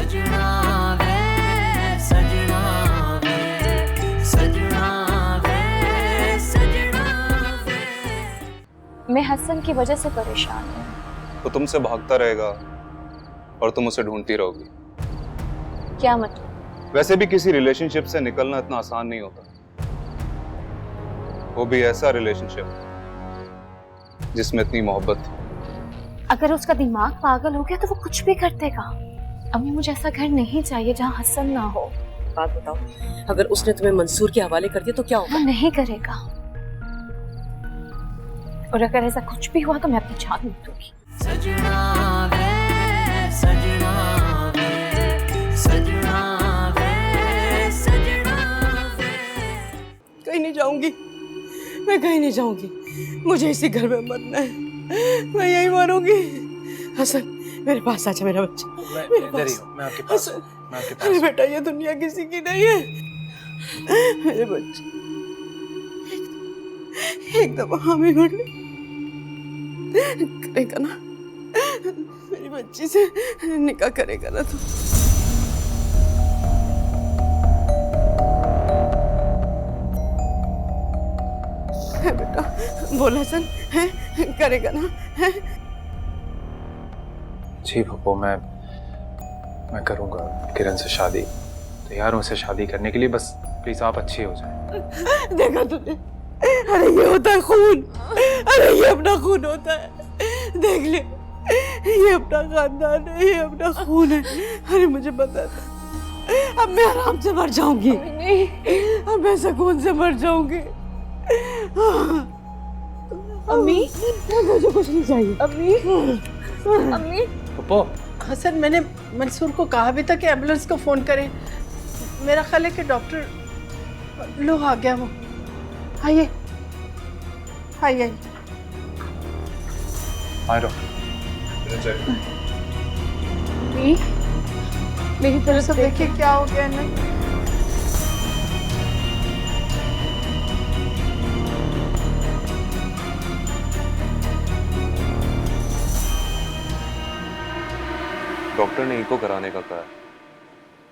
सजना वे सजना वे सजना वे सजना वे। मैं हसन की वजह से परेशान हूँ। वो तुमसे भागता रहेगा और तुम उसे ढूंढती रहोगी। क्या मतलब? वैसे भी किसी रिलेशनशिप से निकलना इतना आसान नहीं होता, वो भी ऐसा रिलेशनशिप जिसमें इतनी मोहब्बत थी। अगर उसका दिमाग पागल हो गया तो वो कुछ भी कर देगा। अम्मी मुझे ऐसा घर नहीं चाहिए जहाँ हसन ना हो। बात बताओ, अगर उसने तुम्हें मंसूर के हवाले कर दिया तो क्या होगा? वो नहीं करेगा, और अगर ऐसा कुछ भी हुआ तो मैं अपनी जान लूट दूंगी। सजना वे सजना वे सजना वे सजना वे। कहीं नहीं जाऊंगी, मैं कहीं नहीं जाऊंगी। मुझे इसी घर में मरना है, मैं यही मरूंगी। हसन मेरे पास आजा, मेरा बच्चा मेरे पास। मैं आपके पास हूं, मैं आपके पास। अरे बेटा, ये दुनिया किसी की नहीं है। मेरे बच्चे एक दफा हामी भर ले, करेगा ना? मेरी बच्ची से निकाह करेगा ना तू? है बेटा, बोल हसन, है करेगा ना? है? जी पप्पो, मैं करूंगा किरण से शादी। तैयार हूं उसे शादी करने के लिए, बस प्लीज आप अच्छे हो जाए। देखा तूने? अरे ये होता है खून, अरे ये अपना खून होता है। देख ले, ये अपना खानदान है, ये अपना खून है। अरे मुझे पता था, अब मैं आराम से मर जाऊंगी। नहीं, अब मैं सुकून से मर जाऊंगी। अम्मी, मुझे कुछ नहीं चाहिए। अम्मी, अम्मी। पप्पो, हसन, मैंने मंसूर को कहा भी था कि एम्बुलेंस को फोन करें। मेरा ख्याल है कि डॉक्टर लो आ गया वो। आइए आइए। मेरी तरफ से देखिए क्या हो गया ना। डॉक्टर ने इको कराने का कहा है,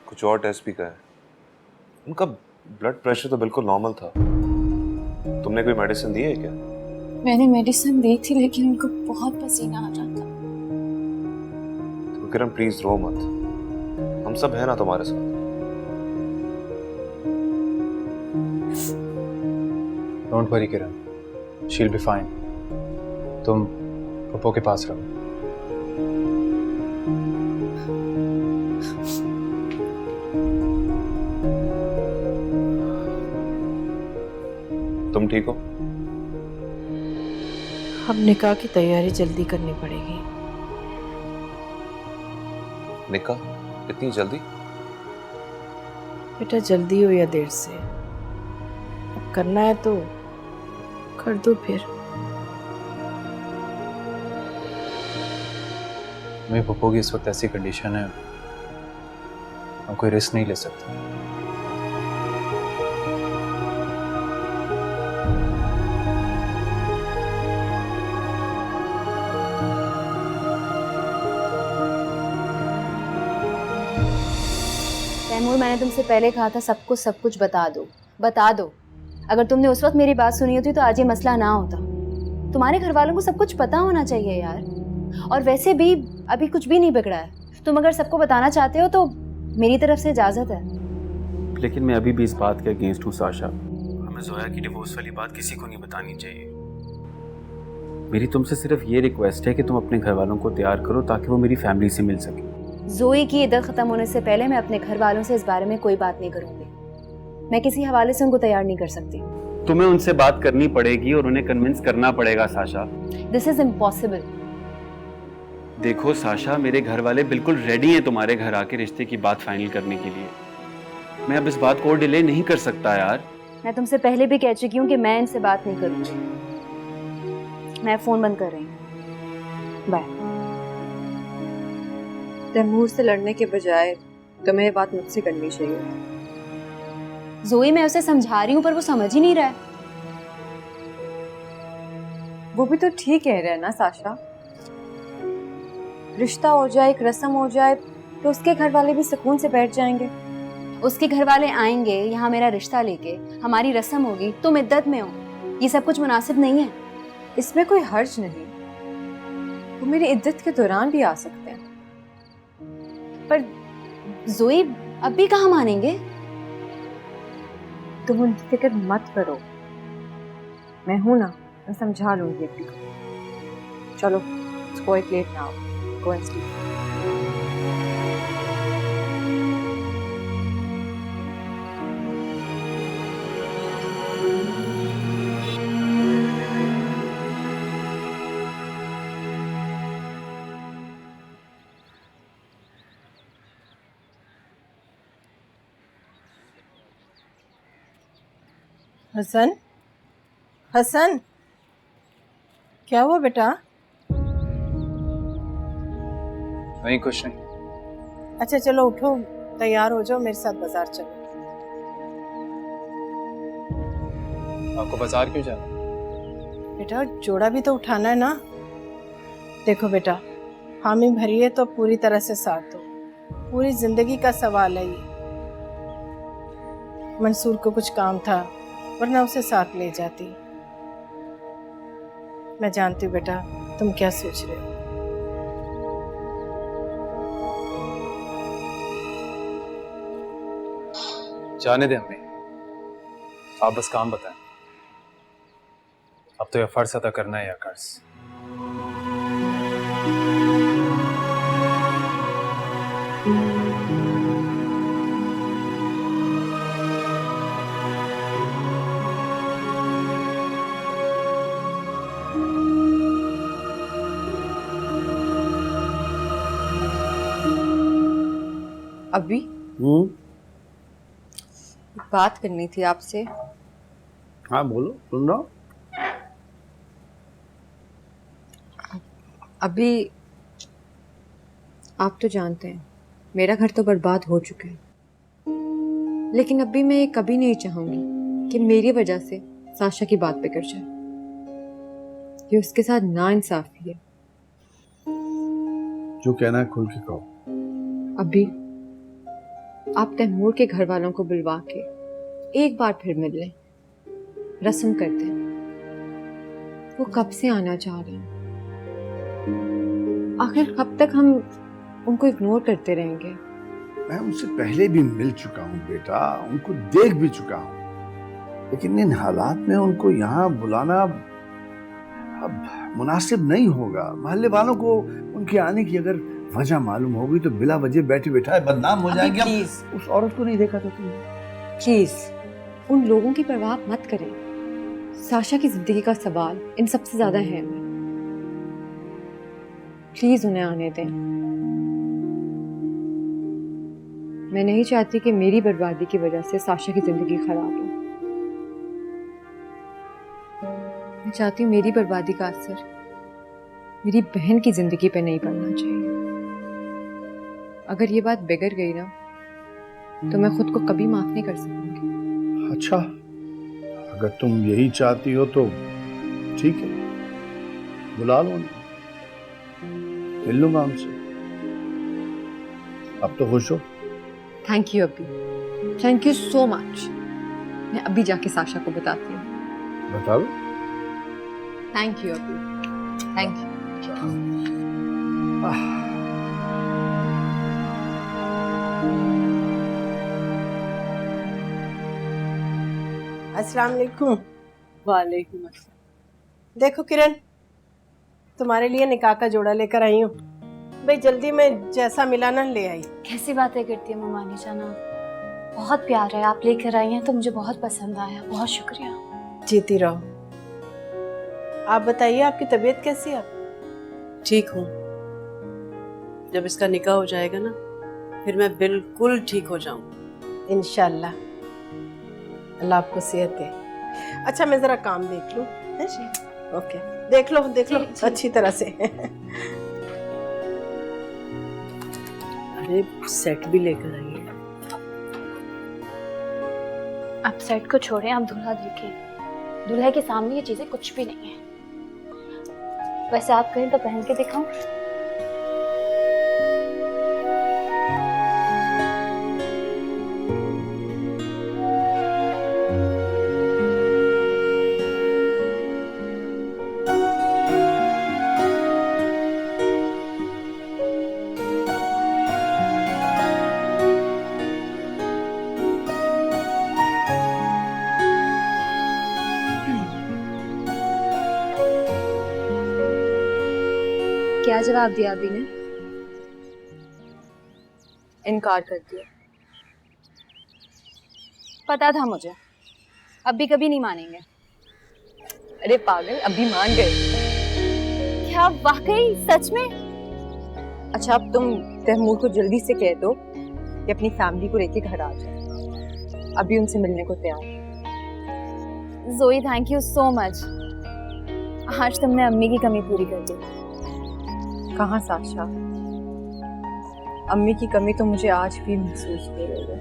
कुछ और टेस्ट भी कहा है। उनका ब्लड प्रेशर तो बिल्कुल नॉर्मल था। तुमने कोई मेडिसिन दी है क्या? मैंने मेडिसिन दी थी लेकिन उनको बहुत पसीना आ रहा था। तो किरण प्लीज रो मत, हम सब हैं ना तुम्हारे साथ। Don't worry Kiran, she will be fine. तुम पप्पो के पास रहो। तुम ठीक हो? अब निकाह की तैयारी जल्दी करनी पड़ेगी। निकाह इतनी जल्दी? बेटा, जल्दी हो या देर से, अब करना है तो कर दो फिर। मेरे पप्पो की इस वक्त ऐसी कंडीशन है, हम कोई रिस्क नहीं ले सकते। तैमूर, मैंने तुमसे पहले कहा था सबको सब कुछ बता दो, बता दो। अगर तुमने उस वक्त मेरी बात सुनी होती तो आज ये मसला ना होता। तुम्हारे घर वालों को सब कुछ पता होना चाहिए यार। और वैसे भी अभी कुछ भी नहीं बिगड़ा है। तुम अगर सबको बताना चाहते हो तो मेरी तरफ से इजाजत है। लेकिन मैं अभी भी इस बात के अगेंस्ट हूँ साशा। हमें जोया की डिवोर्स वाली बात किसी को नहीं बतानी चाहिए। मेरी तुमसे सिर्फ ये रिक्वेस्ट है कि तुम अपने घर वालों को तैयार करो ताकि वो मेरी फैमिली से मिल सके। जोई की इद्दत खत्म होने से पहले मैं अपने घर वालों से इस बारे में कोई बात नहीं करूंगी। मैं किसी हवाले से उनको तैयार नहीं कर सकती। तुम्हें उनसे बात करनी पड़ेगी और उन्हें कन्विंस करना पड़ेगा साशा। This is impossible. देखो साशा, मेरे घर वाले बिल्कुल रेडी हैं तुम्हारे घर आके रिश्ते की बात फाइनल करने के लिए। मैं अब इस बात को डिले नहीं कर सकता यार। मैं तुमसे पहले भी कह चुकी हूँ कि मैं इनसे बात नहीं करूंगी। मैं फोन बंद कर रही हूँ। बाय। तैमूर से लड़ने के बजाय तुम्हें ये बात मुझसे करनी चाहिए। जोई, मैं उसे समझा रही हूँ पर वो समझ ही नहीं रहा है। वो भी तो ठीक कह रहे हैं ना साशा। रिश्ता हो जाए, एक रस्म हो जाए, तो उसके घर वाले भी सुकून से बैठ जाएंगे। उसके घर वाले आएंगे यहाँ मेरा रिश्ता लेके, हमारी रस्म होगी, तुम इद्दत में हो, ये सब कुछ मुनासिब नहीं है। इसमें कोई हर्ज नहीं, वो मेरी इद्दत के दौरान भी आ सकते हैं। पर जोई अब भी कहाँ मानेंगे? तुम उनकी फिक्र मत करो, मैं हूं ना, मैं समझा लूंगी अभी को। चलो, it's quite late now. Go and sleep. Hasan, Hasan, क्या हुआ बेटा? नहीं, कुछ नहीं। अच्छा चलो उठो, तैयार हो जाओ, मेरे साथ बाजार चलो। आपको बाजार क्यों जाना? बेटा जोड़ा भी तो उठाना है ना। देखो बेटा, हामी भरी है तो पूरी तरह से साथ दो, पूरी जिंदगी का सवाल है ये। मंसूर को कुछ काम था, वरना उसे साथ ले जाती। मैं जानती हूँ बेटा तुम क्या सोच रहे हो। जाने दे अम्मी, आप बस काम बताएं। अब तो यह फर्ज अदा करना है या कर्ज। अभी बात करनी थी आपसे। हाँ बोलो, सुन रहा हूँ। अभी आप तो जानते हैं मेरा घर तो बर्बाद हो चुका है, लेकिन अभी मैं ये कभी नहीं चाहूंगी कि मेरी वजह से साशा की बात बिगड़ जाए। ये उसके साथ नाइंसाफी है। जो कहना है खुल के कहो। अभी आप तैमूर के घर वालों को बुलवा के एक बार फिर मिल लें, रस्म करते हैं। वो कब से आना चाह रहे हैं, आखिर कब तक हम उनको इग्नोर करते रहेंगे? मैं उनसे पहले भी मिल चुका हूँ बेटा, उनको देख भी चुका हूँ, लेकिन इन हालात में उनको यहाँ बुलाना अब मुनासिब नहीं होगा। मोहल्ले वालों को उनके आने की अगर वजह मालूम होगी तो बिला वजह बैठे बैठा बदनाम हो जाएंगे। प्लीज उस औरत को नहीं देखा था तुमने? प्लीज उन लोगों की परवाह मत करें। साशा की जिंदगी का सवाल इन सबसे ज्यादा है। प्लीज उन्हें आने दें। मैं नहीं चाहती कि मेरी बर्बादी की वजह से साशा की जिंदगी खराब हो। मैं चाहती हूँ मेरी बर्बादी का असर मेरी बहन की जिंदगी पे नहीं पड़ना चाहिए। अगर ये बात बिगड़ गई ना तो मैं खुद को कभी माफ नहीं कर सकूंगी। अच्छा, अगर तुम यही चाहती हो तो ठीक है, बुला लो उन्हें, मिल लूंगा उनसे। अब तो खुश हो? थैंक यू अभी, थैंक यू सो मच। मैं अभी जाके साशा को बताती हूँ। बता दो। थैंक यू अभी, थैंक यू। अस्सलाम वालेकुम। वालेकुम अस्सलाम। देखो किरण, तुम्हारे लिए निकाह का जोड़ा लेकर आई हूँ। भाई जल्दी में जैसा मिला ना ले आई। कैसी बातें करती है ममानी जाना, बहुत प्यार है, आप लेकर आई हैं तो मुझे बहुत पसंद आया, बहुत शुक्रिया। जीती रहो। आप बताइए आपकी तबीयत कैसी है? ठीक हूँ, जब इसका निकाह हो जाएगा ना फिर मैं बिल्कुल ठीक हो जाऊँ इंशाल्लाह। अल्लाह आपको सेहत दे। अच्छा मैं जरा काम देख लूँ। ओके, देख लो अच्छी तरह से। अरे सेट भी लेकर आई है। आप सेट को छोड़ें, आप दूल्हा देखिए। दूल्हे के सामने ये चीजें कुछ भी नहीं है। वैसे आप कहें तो पहन के दिखाऊं? क्या जवाब दिया अभी ने? इनकार कर दिया। पता था मुझे, अब भी कभी नहीं मानेंगे। अरे पागल, अभी मान गए। क्या वाकई सच में? अच्छा अब तुम तैमूर को जल्दी से कह दो कि अपनी फैमिली को लेके घर आ जाए। अभी उनसे मिलने को तैयार। जोई थैंक यू सो मच। आज तुमने अम्मी की कमी पूरी कर दी। कहाँ साशा, अम्मी की कमी तो मुझे आज भी महसूस हो रही है।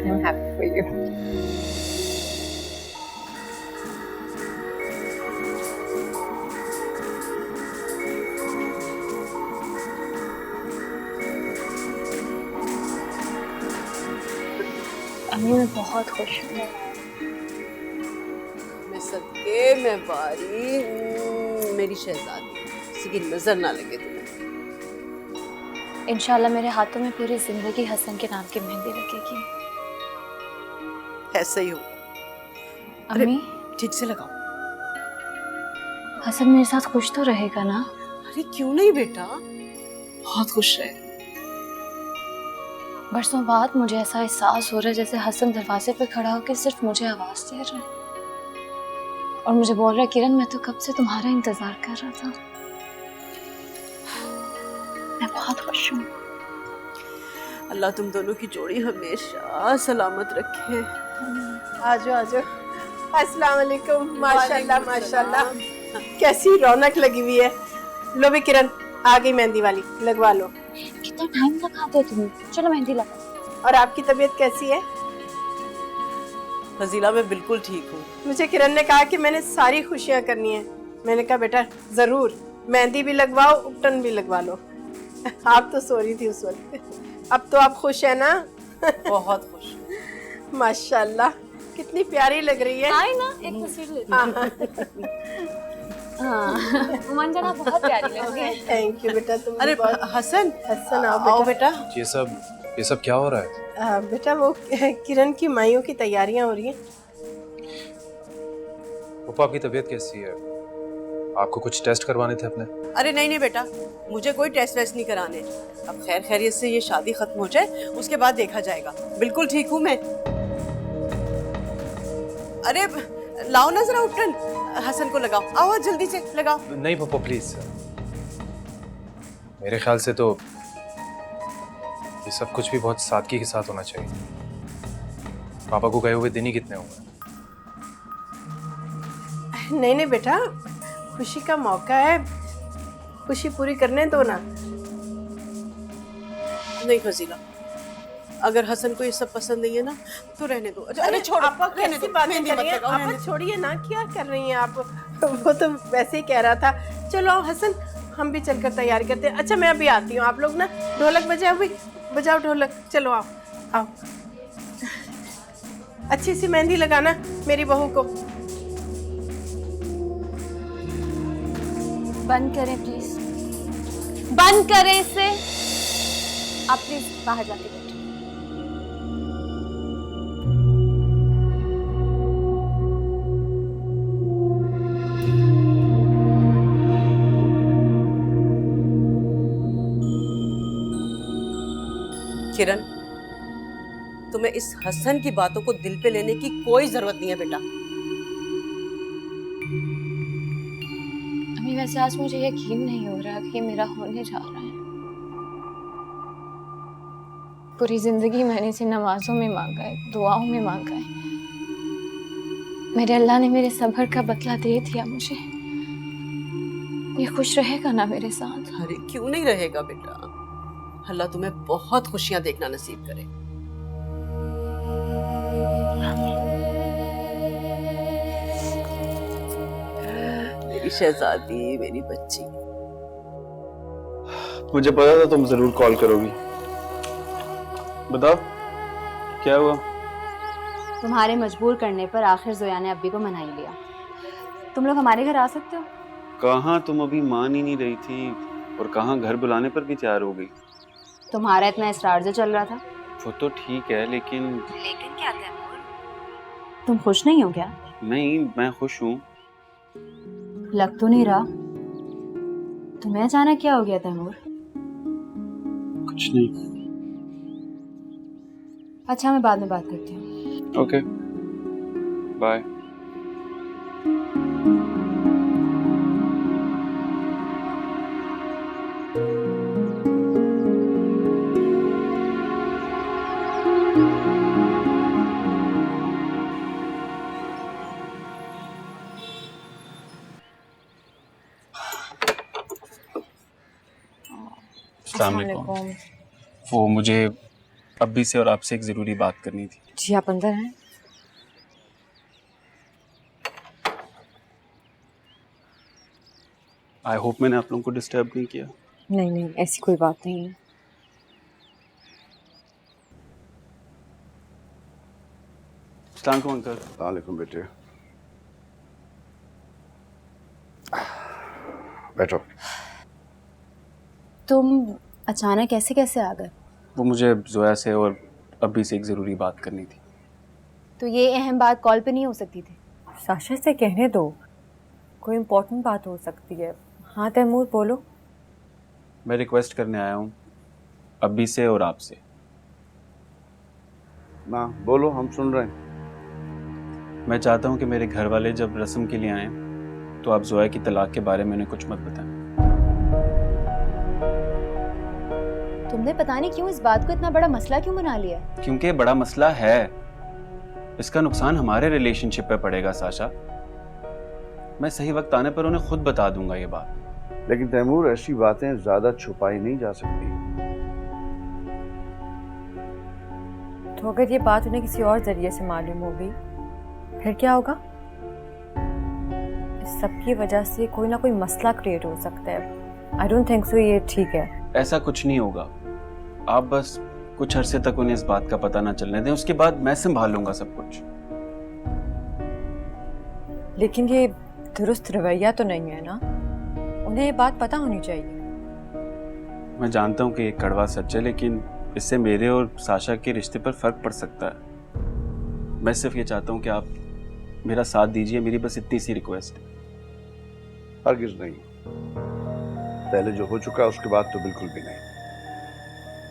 I'm happy for you. अम्मी मैं बहुत खुश हूँ। मैं सदके मैं बारी मेरी शहजादी, किसी की नजर ना लगे तुम्हें। इंशाल्लाह मेरे हाथों में पूरी जिंदगी हसन के नाम की मेहंदी लगेगी। ऐसा ही हो। अम्मी ठीक से लगाओ। हसन मेरे साथ खुश तो रहेगा ना? अरे क्यों नहीं बेटा, बहुत खुश रहे। बरसों बाद मुझे ऐसा एहसास हो रहा है जैसे हसन दरवाजे पे खड़ा होकर सिर्फ मुझे आवाज दे रहा है और मुझे बोल रहा है किरण मैं तो कब से तुम्हारा इंतजार कर रहा था। मैं बहुत खुश हूँ। अल्लाह तुम दोनों की जोड़ी हमेशा सलामत रखे। आजो आजो। अस्सलाम वालेकुम। माशाल्लाह माशाल्लाह, कैसी रौनक लगी हुई है। लो भी किरण, आ गई मेहंदी वाली, लगवा लो। कितना टाइम लगाते हो तुम? चलो मेहंदी लगा। और आपकी तबीयत कैसी है? फजीला मैं बिल्कुल ठीक हूँ। मुझे किरण ने कहा कि मैंने सारी खुशियाँ करनी है। मैंने कहा बेटा जरूर, मेहंदी भी लगवाओ, उपटन भी लगवा लो। आप तो सो रही थी उस वक्त। अब तो आप खुश है ना? बहुत खुश। माशाल्लाह कितनी प्यारी लग रही है। आए ना एक तस्वीर लेते हाँ मंजरा बहुत प्यारी लग रही है। थैंक यू बेटा। तुम अरे हसन, हसन आओ बेटा। ये सब क्या हो रहा है? बेटा वो किरण की माइयों की तैयारियां हो रही हैं। पप्पा की तबीयत कैसी है? आपको कुछ टेस्ट करवाने थे अपने? अरे नहीं नहीं बेटा, मुझे कोई टेस्ट वेस्ट नहीं कराने। अब खैर खैरियत से ये शादी खत्म हो जाए, उसके बाद देखा जाएगा। बिल्कुल ठीक हूँ मैं। अरे लाओ ना जरा उपटन, हसन को लगाओ। आओ जल्दी से लगाओ। नहीं पप्पा प्लीज, मेरे ख्याल से तो ये सब कुछ भी बहुत सादगी के साथ होना चाहिए। पापा को गए हुए दिन ही कितने हुए? नहीं नहीं बेटा, खुशी का मौका है, खुशी पूरी करने दो ना। नहीं फजीला, अगर हसन को ये सब पसंद नहीं है ना तो रहने दो। अरे छोड़ो, आप कैसी बातें कर रही हैं? आप छोड़िए ना, क्या कर रही हैं आप? वो तो वैसे ही कह रहा था। चलो आओ हसन, हम भी चलकर तैयारी करते हैं। अच्छा मैं अभी आती हूँ। आप लोग ना ढोलक बजाओ, भी बजाओ ढोलक। चलो आओ आओ। अच्छी सी मेहंदी लगाना मेरी बहू को। बंद करें प्लीज, बंद करें इसे। आप प्लीज बाहर जाके बैठो। किरण, तुम्हें इस हसन की बातों को दिल पे लेने की कोई जरूरत नहीं है बेटा। अम्मी वैसे आज मुझे यकीन नहीं हो रहा कि मेरा होने जा रहा है। पूरी जिंदगी मैंने इसे नमाजों में मांगा है, दुआओं में मांगा है। मेरे अल्लाह ने मेरे सब्र का बदला दे दिया मुझे। ये खुश रहेगा ना मेरे साथ? अरे क्यों नहीं रहेगा बेटा। अल्लाह तुम्हें बहुत खुशियां देखना नसीब करे। मेरी शहजादी, मेरी बच्ची। मुझे पता था तुम जरूर कॉल करोगी। बताओ क्या हुआ? तुम्हारे मजबूर करने पर आखिर जोया ने अब्बी को मना ही लिया। तुम लोग हमारे घर आ सकते हो। कहाँ, तुम अभी मान ही नहीं रही थी और कहाँ घर बुलाने पर भी तैयार हो गई। तुम्हारा इतना इसरार जो चल रहा था। वो तो ठीक है लेकिन क्या तैमूर? तुम खुश नहीं हो क्या? नहीं, मैं खुश हूँ। लग तो नहीं रहा। तुम्हें अचानक क्या हो गया तैमूर? कुछ नहीं। अच्छा, मैं बाद में बात करती हूँ। Okay, bye. अस्सलाम वालेकुम। वो मुझे अब्बी से और आपसे एक ज़रूरी बात करनी थी। जी आप अंदर हैं। आई होप मैंने आप लोगों को डिस्टर्ब नहीं किया। नहीं नहीं, ऐसी कोई बात नहीं है। अस्सलाम वालेकुम अंकल। वालेकुम बेटे, बैठो। तुम अचानक ऐसे कैसे आ गए? वो मुझे जोया से और अब्बी से एक ज़रूरी बात करनी थी। तो ये अहम बात कॉल पे नहीं हो सकती थी? साशा से कहने दो, कोई इम्पोर्टेंट बात हो सकती है। हाँ तैमूर बोलो। मैं रिक्वेस्ट करने आया हूँ अब्बी से और आपसे। ना बोलो, हम सुन रहे हैं। मैं चाहता हूँ कि मेरे घर वाले जब रस्म के लिए आएँ तो आप जोया की तलाक के बारे में उन्हें कुछ मत बताएं। तुमने पता नहीं क्यों इस बात को इतना बड़ा मसला क्यों बना लिया? क्योंकि बड़ा मसला है। इसका नुकसान हमारे रिलेशनशिप पे पड़ेगा साशा। मैं सही वक्त आने पर उन्हें खुद बता दूंगा ये बात। लेकिन तैमूर, ऐसी बातें ज्यादा छुपाई नहीं जा सकती। तो अगर ये बात उन्हें किसी और जरिए से मालूम होगी फिर क्या होगा? इस सब की वजह से कोई ना कोई मसला क्रिएट हो सकता है। आई डोंट थिंक सो ये ठीक है। ऐसा कुछ नहीं होगा। आप बस कुछ अरसे तक उन्हें इस बात का पता ना चलने दें, उसके बाद मैं संभाल लूंगा सब कुछ। लेकिन ये दुरुस्त रवैया तो नहीं है ना, उन्हें ये बात पता होनी चाहिए। मैं जानता हूँ कि ये कड़वा सच है, लेकिन इससे मेरे और साशा के रिश्ते पर फर्क पड़ सकता है। मैं सिर्फ ये चाहता हूँ कि आप मेरा साथ दीजिए। मेरी बस इतनी सी रिक्वेस्ट है। हरगिज नहीं, पहले जो हो चुका है उसके बाद तो बिल्कुल भी नहीं।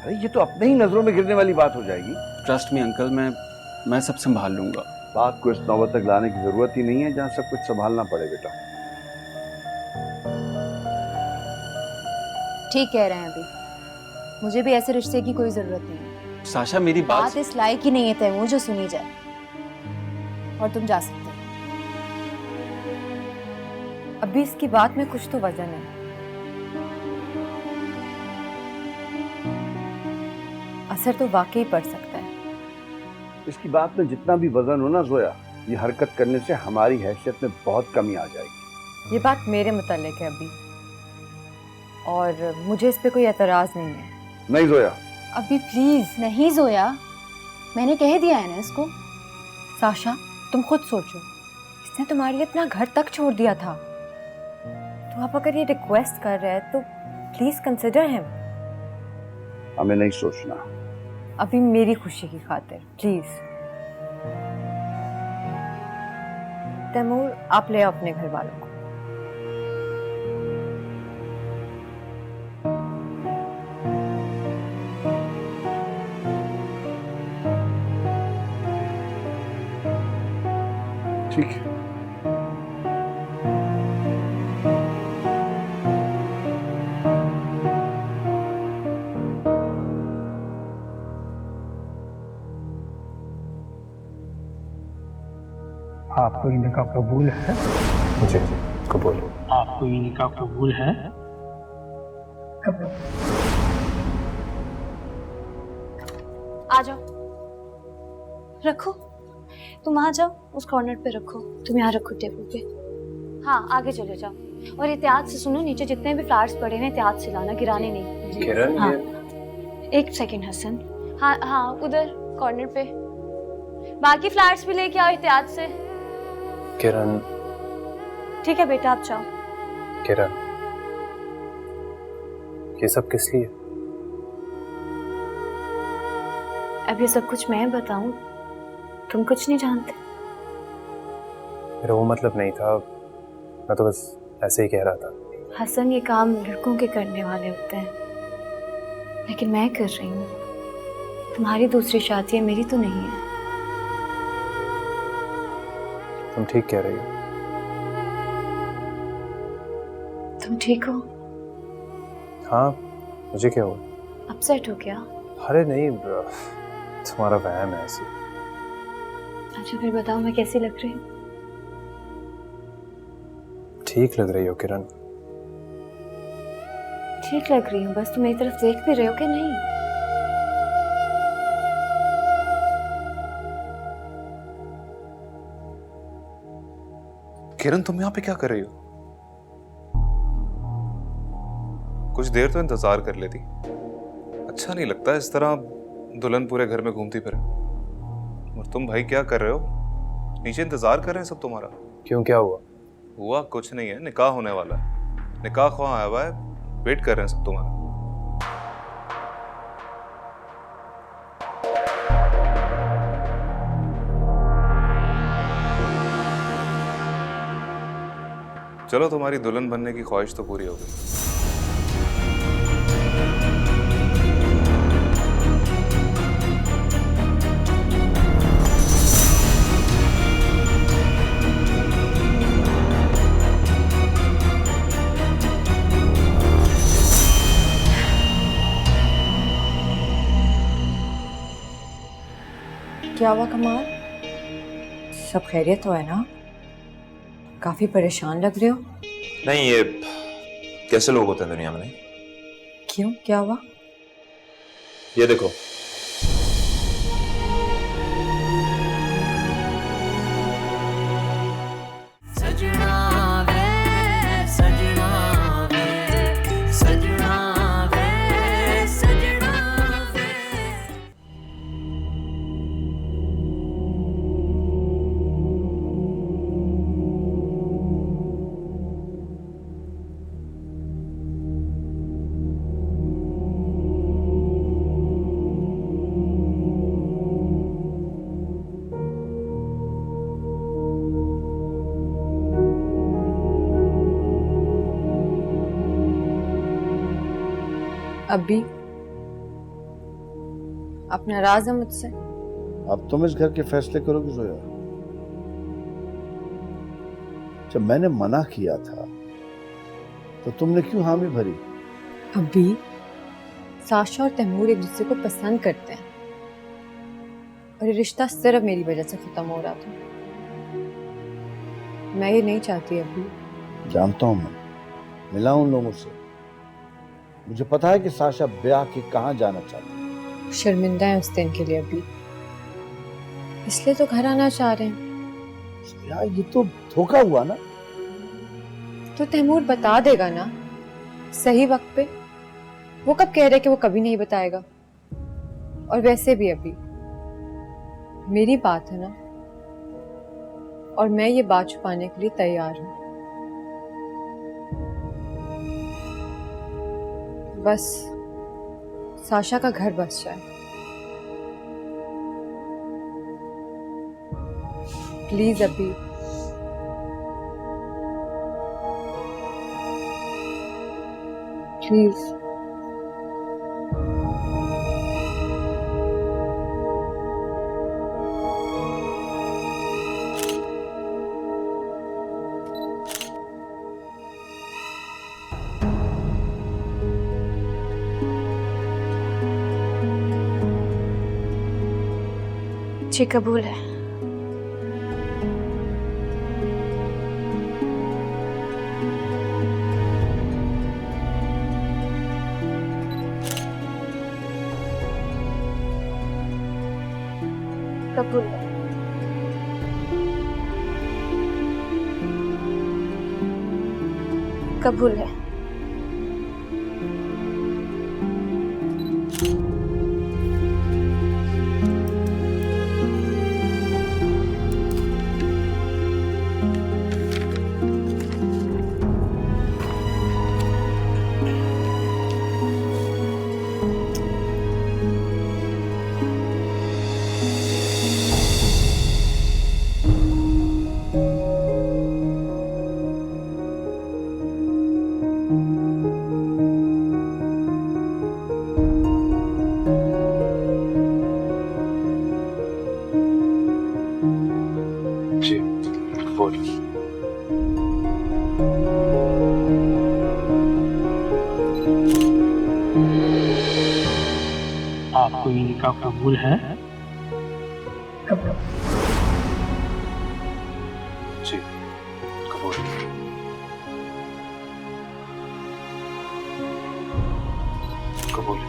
अरे ये तो अपने ही नजरों में गिरने वाली बात हो जाएगी। ट्रस्ट मी अंकल, मैं सब संभाल लूंगा। बात को इस नौबत तक लाने की जरूरत ही नहीं है जहां सब कुछ संभालना पड़े बेटा। ठीक कह रहे हैं अभी। मुझे भी ऐसे रिश्ते की कोई जरूरत नहीं है। साशा मेरी बात इस लायक ही नहीं है तैमूर जो सुनी जाए। और तुम जा सकते हो। अभी इसकी बात में कुछ तो वजन है। असर तो वाकई पड़ सकता है। इसकी बात में जितना भी वजन हो ना जोया, ये हरकत करने से हमारी हैसियत में बहुत कमी आ जाएगी। ये बात मेरे मुताल्लिक है अभी, और मुझे इस पे कोई एतराज नहीं है। नहीं जोया। अभी प्लीज। नहीं जोया, मैंने कह दिया है ना इसको। साशा तुम खुद सोचो, इसने तुम्हारे लिए अपना घर तक छोड़ दिया था। तो आप अगर ये रिक्वेस्ट कर रहे हैं तो प्लीज कंसिडर हिम। हमें नहीं सोचना। अभी मेरी खुशी की खातिर प्लीज। तैमूर आप ले आओ अपने घर वालों को। ठीक है। आपको ये निकाह कबूल है? जी कबूल। आपको ये निकाह कबूल है? आ जाओ, रखो। तुम आ जाओ, उस कॉर्नर पे रखो। तुम यहाँ रखो टेबल पे। हाँ आगे चले जाओ। और एहतियात से सुनो, नीचे जितने भी फ्लावर्स पड़े हैं एहतियात से लाना, गिराने नहीं। हाँ एक सेकंड हसन। हाँ हाँ उधर कॉर्नर पे। बाकी फ्लावर्स भी लेके आओ एहतियात से। किरण। ठीक है बेटा, आप जाओ। किरण, ये सब किस लिए? अब ये सब कुछ मैं बताऊं? तुम कुछ नहीं जानते। मेरा वो मतलब नहीं था, मैं तो बस ऐसे ही कह रहा था। हसन, ये काम लड़कों के करने वाले होते हैं, लेकिन मैं कर रही हूँ। तुम्हारी दूसरी शादी है, मेरी तो नहीं है। तुम ठीक कह रही हो। तुम ठीक हो? हाँ, मुझे क्या हुआ? अपसेट हो क्या? अरे नहीं, तुम्हारा वहम है ऐसी। अच्छा फिर बताओ, मैं कैसी लग रही हूँ? ठीक लग रही हो किरण। ठीक लग रही हूँ, बस तुम मेरी तरफ देख भी रहे हो कि नहीं? किरण, तुम यहाँ पे क्या कर रही हो? कुछ देर तो इंतजार कर लेती। अच्छा नहीं लगता इस तरह दुल्हन पूरे घर में घूमती फिरे। और तुम भाई क्या कर रहे हो? नीचे इंतजार कर रहे हैं सब तुम्हारा। क्यों, क्या हुआ? हुआ कुछ नहीं है, निकाह होने वाला है। निकाह ख्वाह आया हुआ है, वेट कर रहे हैं सब तुम्हारा। चलो, तुम्हारी दुल्हन बनने की ख्वाहिश तो पूरी हो गई। क्या हुआ कमाल? सब खैरियत तो है ना? काफी परेशान लग रहे हो। नहीं, ये कैसे लोग होते हैं दुनिया में? नहीं, क्यों, क्या हुआ? ये देखो, सजना वे सजना वे सजना वे सजना वे। अभी आप नाराज है मुझसे? अब तुम इस घर के फैसले करोगे जोया। जब मैंने मना किया था तो तुमने क्यों हामी भरी? अभी साशा और तैमूर एक दूसरे को पसंद करते हैं और ये रिश्ता सिर्फ मेरी वजह से खत्म हो रहा था। मैं ये नहीं चाहती अभी। जानता हूं, मैं मिला उन लोगों से। मुझे पता है कि साशा ब्याह के कहां जाना चाहती है। शर्मिंदा है उस दिन के लिए अभी, इसलिए तो घर आना चाह रहे हैं। यार ये तो धोखा हुआ ना। तो तैमूर बता देगा ना सही वक्त पे। वो कब कह रहे कि वो कभी नहीं बताएगा? और वैसे भी अभी मेरी बात है ना, और मैं ये बात छुपाने के लिए तैयार हूं। बस साशा का घर बस जाए। प्लीज अभी। प्लीज। जी कबूल है। कबूल है। कबूल है। आपको ये निकाह कबूल है? जी कबूल। कबूल।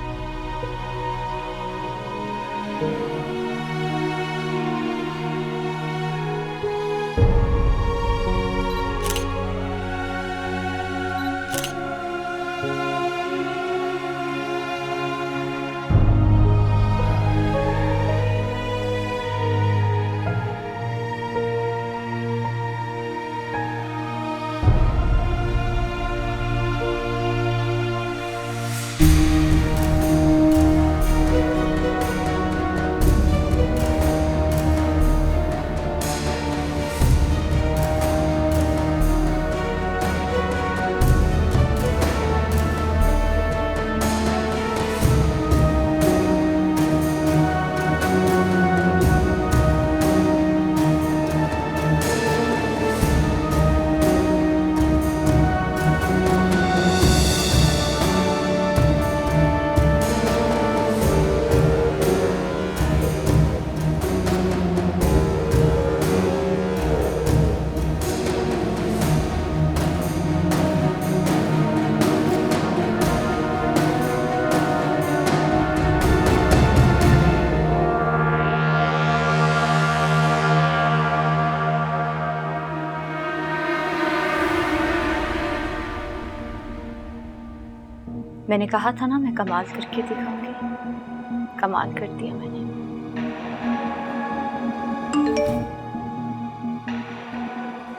मैंने कहा था ना मैं कमाल करके दिखाऊंगी, कमाल कर दिया मैंने।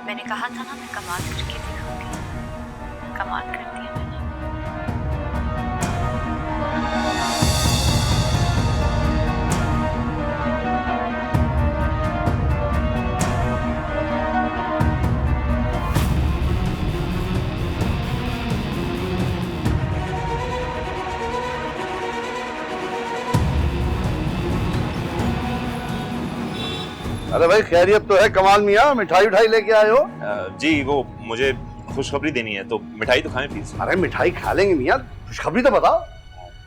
मैंने कहा था ना मैं कमाल करके दिखाऊंगी, कमाल कर दिया मैंने। अरे भाई खैरियत तो है कमाल मियाँ, मिठाई उठाई लेके आए हो? जी वो मुझे खुशखबरी देनी है तो मिठाई तो खाएं प्लीज। अरे मिठाई खा लेंगे मियाँ, खुशखबरी तो बताओ।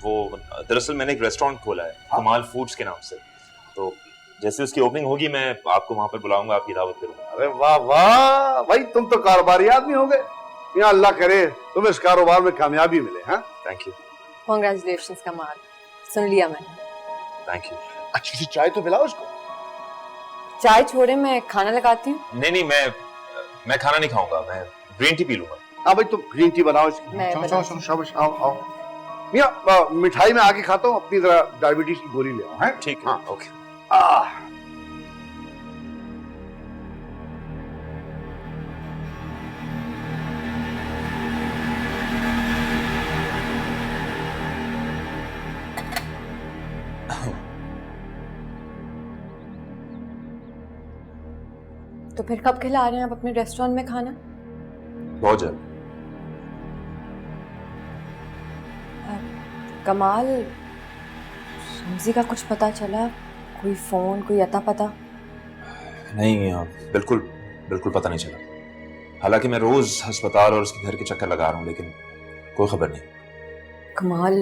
वो दरअसल मैंने एक रेस्टोरेंट खोला है कमाल फूड्स के नाम से, तो जैसे उसकी ओपनिंग होगी मैं आपको वहां पर बुलाऊंगा, आपकी दावत करूंगा। अरे वाह वाह भाई, तुम तो कारोबारी आदमी हो गए। मियाँ अल्लाह करे तुम्हें इस कारोबार में कामयाबी मिले। हाँ थैंक यू। कॉन्ग्रेचुलेशंस कमाल, सुन लिया मैंने। Thank you. अच्छी सी चाय तो पिलाओ उसको। चाय छोड़े मैं खाना लगाती हूँ। नहीं मैं खाना नहीं खाऊंगा, मैं ग्रीन टी पी लूंगा। हाँ भाई तुम ग्रीन टी बनाओ इसकी। मैं चलो शाबाश, आओ आओ। मियाँ मिठाई में आगे खाता हूँ, अपनी जरा डायबिटीज की गोली ले आओ। ठीक है। हाँ ओके। तो फिर कब खिला रहे हैं आप अपने रेस्टोरेंट में खाना? बहुत जल्द। कमाल, शम्सी का कुछ पता चला? कोई फोन, कोई अता पता? नहीं बिल्कुल पता नहीं चला। हालांकि मैं रोज अस्पताल और उसके घर के चक्कर लगा रहा हूँ लेकिन कोई खबर नहीं। कमाल,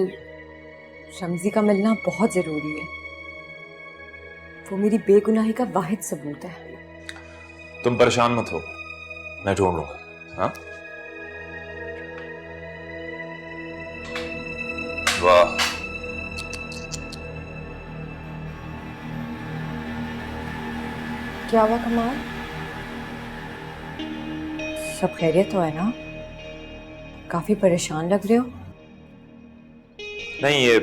शम्सी का मिलना बहुत जरूरी है। वो मेरी बेगुनाही का वाहिद सबूत है। तुम परेशान मत हो, मैं ढूंढ लूंगा। हाँ वाह, क्या हुआ कमाल? सब खैरियत तो है ना? काफी परेशान लग रहे हो। नहीं, ये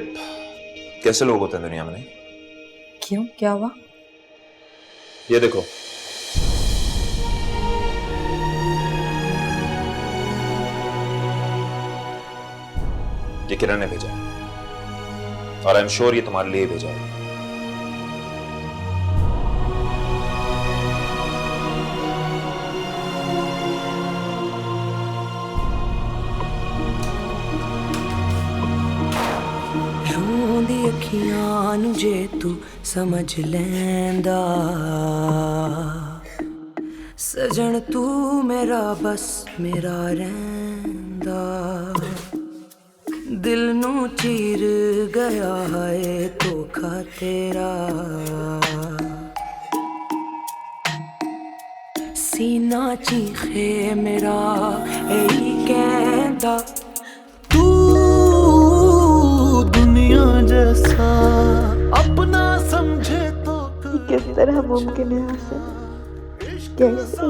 कैसे लोग होते हैं दुनिया में। नहीं क्यों, क्या हुआ? ये देखो, ये किरण ने भेजा और आई एम श्योर ये तुम्हारे लिए भेजा है। रोंदी अखियां नू जे तू समझ लैंदा, सजन तू मेरा बस मेरा रैंदा, दिल नू चीर गया है तो तेरा सीना चीखे मेरा यही कहता तू दुनिया जैसा अपना समझे तो किस तरह मुमकिन है हसन? कैसे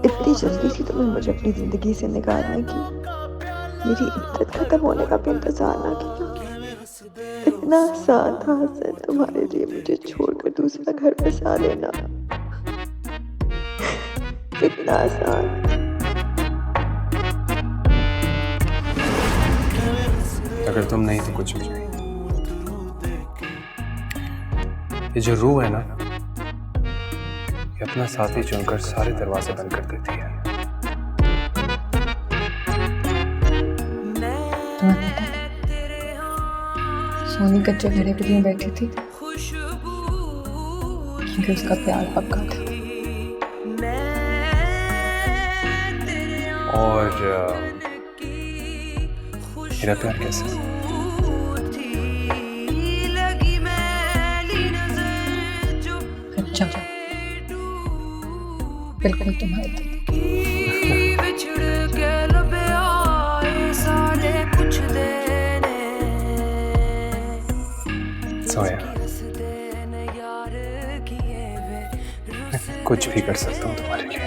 इतनी जल्दी थी तुम्हें मुझे अपनी जिंदगी से निकालने की? मेरी इज्जत खत्म होने का भी इंतजार ना किया? इतना आसान था हसन तुम्हारे लिए मुझे छोड़कर दूसरा घर बसा लेना? इतना आसान। अगर तुम नहीं तो कुछ भी नहीं। ये जो रूह है ना, ये अपना साथी चुनकर सारे दरवाजे बंद कर देती है। तुम्हें पता सोनी कच्चे घड़े पे क्यों बैठी थी? क्योंकि उसका प्यार पक्का था। और मेरा प्यार कैसा? अच्छा, बिल्कुल तुम्हारे दिल। सोया, मैं कुछ भी कर सकता हूँ तुम्हारे लिए,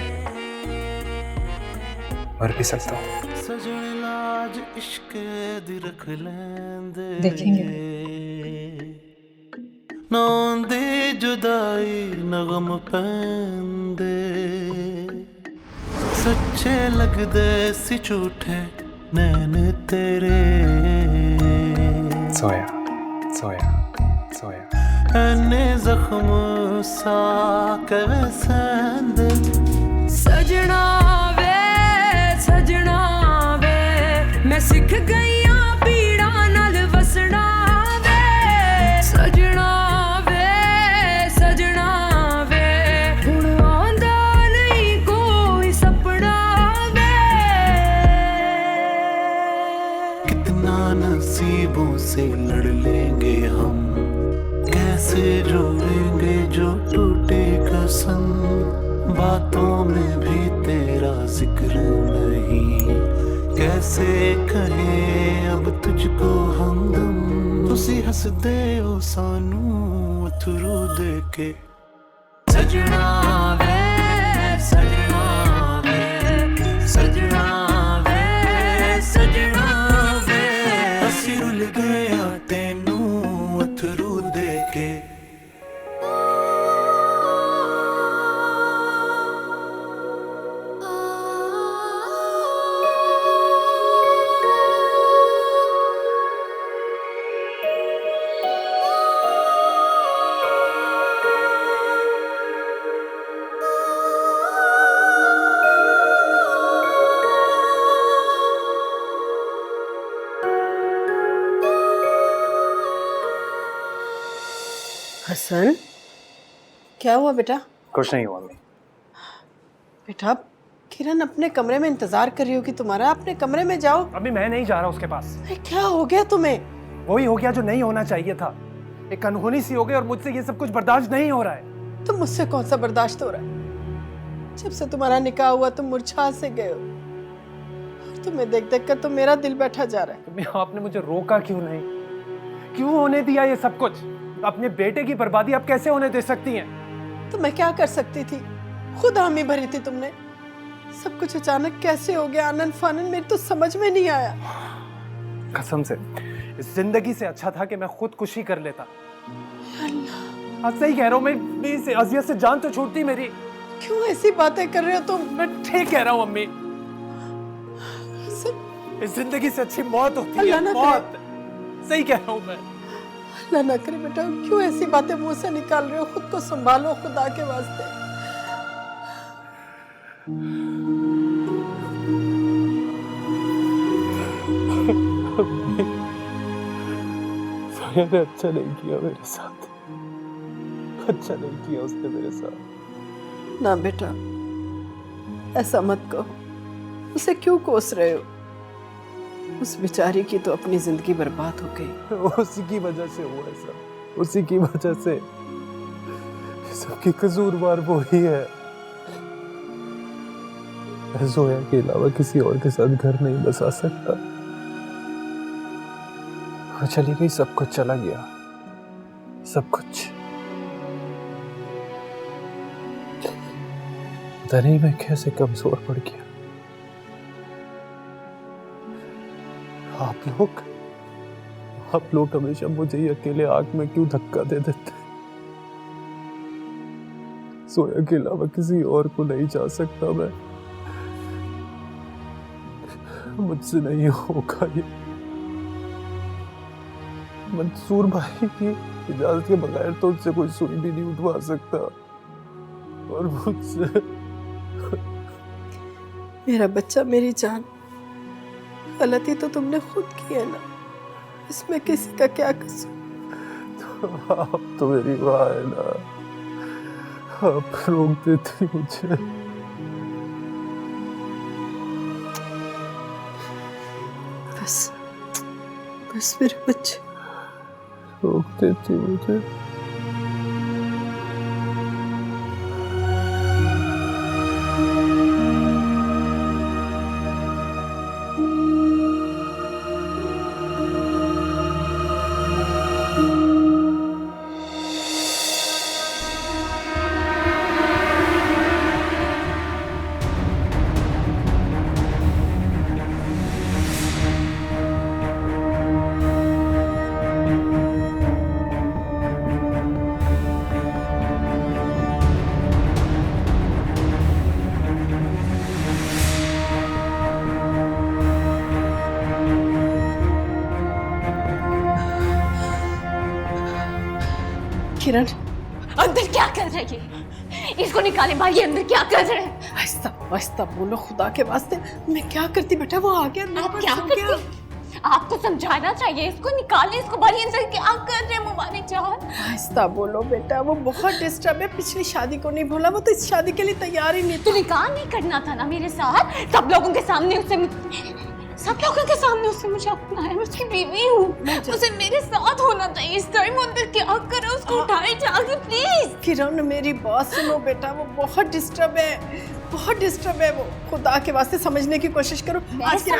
मर भी सकता हूँ। देखेंगे। नौंदे जुदाई नगम पैंदे सच्चे लगदे सी झूठे नैन तेरे। सोया सोया सोया एने जख्म सा कवे सैंदे सजना वे मैं सिख गई पीड़ा नाल वसना वे। सजना वे हुण आंदा नहीं कोई सपना वे। कितना नसीबों से लड़ लेंगे हम, कैसे जोड़ेंगे जो टूटे कसम। बातों में भी तेरा जिक्र नहीं, कैसे कहें अब तुझको हमदम। तुसी हंसदे हो सानू अथरू दे के। सजना वे सजना वे सजना वे सजना वे असी रुल गया तेनू अथरू दे के। हसन, क्या हुआ बेटा? कुछ नहीं हुआ मम्मी। बेटा, किरण अपने कमरे में इंतजार कर रही होगी तुम्हारा, अपने कमरे में जाओ। अभी मैं नहीं जा रहा उसके पास। अरे क्या हो गया तुम्हें? वही हो गया जो नहीं होना चाहिए था। एक अनहोनी सी हो गई और मुझसे ये सब कुछ बर्दाश्त नहीं हो रहा है। तुम मुझसे कौन सा बर्दाश्त हो रहा है? जब से तुम्हारा निकाह हुआ तुम मुरझा से गए हो, और तुम्हें देख देख कर तो मेरा दिल बैठा जा रहा है। आपने मुझे रोका क्यों नहीं? क्यों होने दिया ये सब कुछ? अपने बेटे की बर्बादी आप कैसे होने दे सकती हैं? तो मैं क्या कर सकती थी? खुद हामी भरी थी तुमने। सब कुछ अचानक कैसे हो गया आनन फानन, मेरी तो समझ में नहीं आया। कसम से इस जिंदगी से अच्छा था कि मैं खुदकुशी कर लेता। आप सही कह रहा हूँ, मैं इस अजियत से जान तो छूटती मेरी। क्यों ऐसी बातें कर रहे हो तुम? मैं ठीक कह रहा हूँ अम्मी। इस जिंदगी से अच्छी मौत होती है, मौत। सही कह रहा हूँ मैं। अल्लाह ना करे बेटा, क्यों ऐसी बातें मुंह से निकाल रहे हो? खुद को संभालो खुदा के वास्ते। साया ने अच्छा नहीं किया मेरे साथ। अच्छा नहीं किया उसने मेरे साथ। ना बेटा, ऐसा मत कहो। उसे क्यों कोस रहे हो? उस बेचारी की तो अपनी जिंदगी बर्बाद हो गई। उसी की वजह से हुआ है सब। उसी की वजह से सबकी कसूरवार वो ही है। मैं जोया के अलावा किसी और के साथ घर नहीं बसा सकता। वो चली गई, सब कुछ चला गया, सब कुछ। पता नहीं मैं कैसे कमजोर पड़ गया। आप लोग हमेशा मुझे ही अकेले आग में क्यों धक्का दे देते? सोया के अलावा किसी और को नहीं जा सकता मैं। मुझसे नहीं होगा ये। मंसूर भाई की इजाजत के बगैर तो उससे कोई सुई भी नहीं उठवा सकता। और मुझसे मेरा बच्चा, मेरी जान, गलती तो तुमने खुद की है ना, इसमें किसी का क्या कसूर? तो आप तो मेरी माँ है ना, आप रोक देती मुझे। बस मेरे बच्चे, रोक देती मुझे। किरण, अंदर क्या कर रही है? इसको निकाले बाहर, अंदर क्या कर रहे हैं? आहिस्ता आहिस्ता बोलो, खुदा के वास्ते। मैं क्या करती बेटा, वो आ गया। आप क्या करती? आपको समझाना चाहिए, इसको निकाले, इसको बाहर, अंदर क्या कर रहे हैं मुबारक जान? आहिस्ता बोलो बेटा, वो बहुत डिस्टर्ब है। पिछली शादी को नहीं भूला, वो तो इस शादी के लिए तैयार ही नहीं। तो निकाह नहीं करना था ना मेरे साथ? सब लोगों के सामने मुझे अपनाया। मैं उसकी बीवी हूँ, उसे मेरे साथ होना चाहिए। इस टाइम अंदर क्या कर रहे हो? उसको उठाए जाके प्लीज। किरण, मेरी बात सुनो बेटा, वो बहुत डिस्टर्ब है, बहुत डिस्टर्ब है वो। खुदा के वास्ते समझने की कोशिश करो। आज की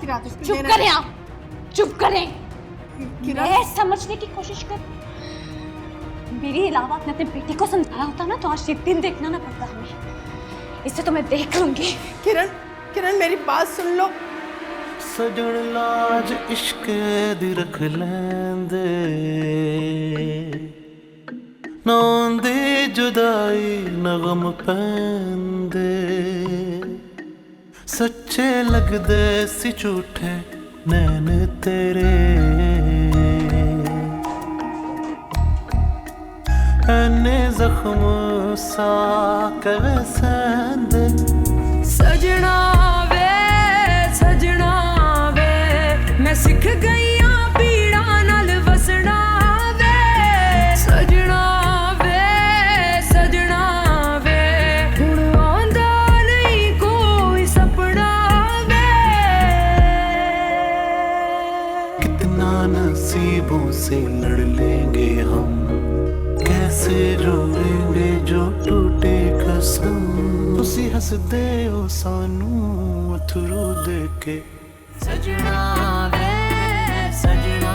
रात चुप करें आप, चुप करें। मैं समझने की कोशिश कर। मेरे अलावा अपने बेटे को समझाया होता ना तो आज ये दिन देखना ना पड़ता हमें। इससे तो मैं देख लूंगी। किरण मेरी बात सुन लो। सजन लाज इश्क दी रख लेंदे, नौंदे जुदाई नगम पैंदे, सच्चे लगदे सी झूठे नैन तेरे, ऐने जख्म सा कैसेंदे। सजना वे मैं सिख गई हाँ पीड़ा नाल वसना वे। सजना वे हुण आंदा नहीं कोई सपना वे। कितना नसीबों से लड़ लेंगे हम, कैसे रोएंगे जो टूटे कसम। तुसी हसदे हो सानू अथरू दे के। सजना वे सजना